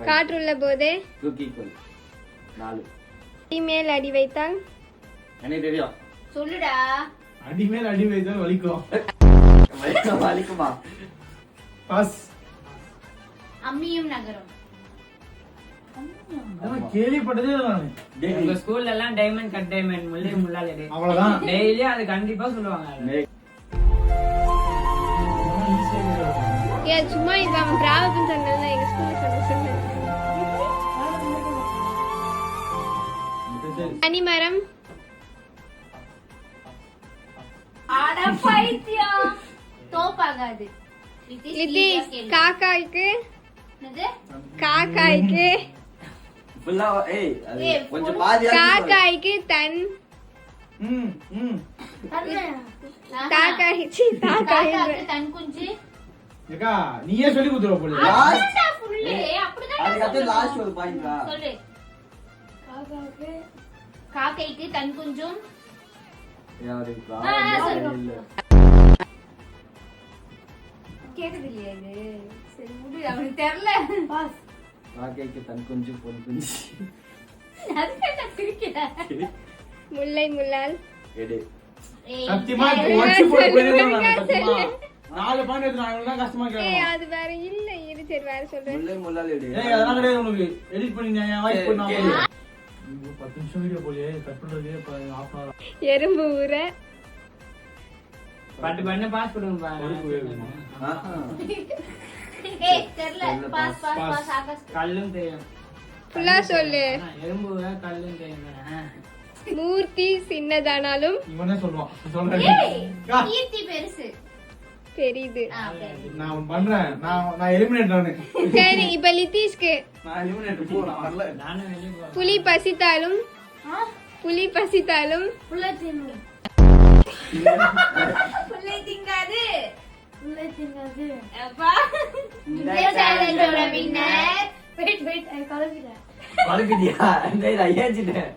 காற்றுள்ள போதே தூக்கிக்கொள். 4. அடிமேல் அடி வைத்தால் எனக்கு தெரியும். சொல்லுடா. அடிமேல் அடி வைத்தால் வலிக்கும். வலிக்குமா? பாஸ். அம்மியும் நகரும். கேள்விப்பட்டதே நானு. உங்க ஸ்கூல்ல எல்லாம் டைமண்ட் கட் டைமண்ட் முள்ளே முள்ளாலே அவ்வளவுதான். டெய்லி அது கண்டிப்பா சொல்லுவாங்க. ஏன் சும்மா இப்ப அவன் பிராவத்துன்னு சொன்னா எங்க ஸ்கூல்ல சொன்னேன். அனிமரம் அட பைத்தியம். தோப்பாகாது. லிதீஷ் காக்காய்க்கு என்னது? காக்காய்க்கு ஃபுல்லா அது கொஞ்சம் பாதி காக்காய்க்கு தன் காக்காய் காக்காக்கு தன் குஞ்சு. ஏக்கா நீயே சொல்லி குடுத்துற போல. அடடா புள்ளே அப்படிதான் அதுக்கு அடுத்து லாஸ்ட் ஒரு பாயிண்ட்ரா. சொல்லு. காக்கைக்கு தன் குஞ்சும். யாருக்கு சொல்லு. இல்ல. கேக்குது இல்லையா இது? சரி விடு, அவனுக்கு தெரியல. பாஸ். காக்கைக்கு தன் குஞ்சு பொன் குஞ்சு. அதுக்கு நான் சிரிக்கிறேன். முல்லை முள்ளால் எடு. சத்தியமா ஒச்சு போட்டு போயிடுறேன் நான் சத்தியமா. 4 பாயிண்ட் எடுத்து நான் இவ்வளவு கஷ்டமா ஏய் கேக்குறேன். அது வேற இல்ல இரு சரி வேற சொல்றேன். முள்ளை முள்ளால் எடு. ஏய் அதெல்லாம் கிடையாது உனக்கு. எடிட் பண்ணி நான் வாய்ஸ் பண்ண ஆமா. 10 நிமிஷம் வீடியோ போலியே கட் பண்றதுக்கே 1/2 hour. எறும்பு ஊற பட்டு பண்ண பாஸ் கொடுங்க. ஏய் தெரியல. Pass pass pass Akash. கல்லும் தெரியும். ஃபுல்லா சொல்லு. எறும்பு கல்லும் தெரியும். மூர்த்தி சின்னதானாலும் இவனே சொல்வான். சொல்றேன். ஏய் கீர்த்தி பெருசு. பெரிது. சரி. நான் பண்றேன். நான் எலிமினேட் நானு. சரி இப்ப லிதீஷ்க்கு நான் எலிமினேட் போறேன் வரல. நானும் வெளியே போறேன். புலி பசித்தாலும் புலி பசித்தாலும் புள்ளை தின்னு. புள்ளை திங்காது. புள்ளை திங்காது. அப்பா இந்த சேலஞ்சோட வின்னர். வெயிட் வெயிட் கலக்கிட்டேன். வலிக்குதியா? டேய் நான் ஏஞ்சிட்டேன்.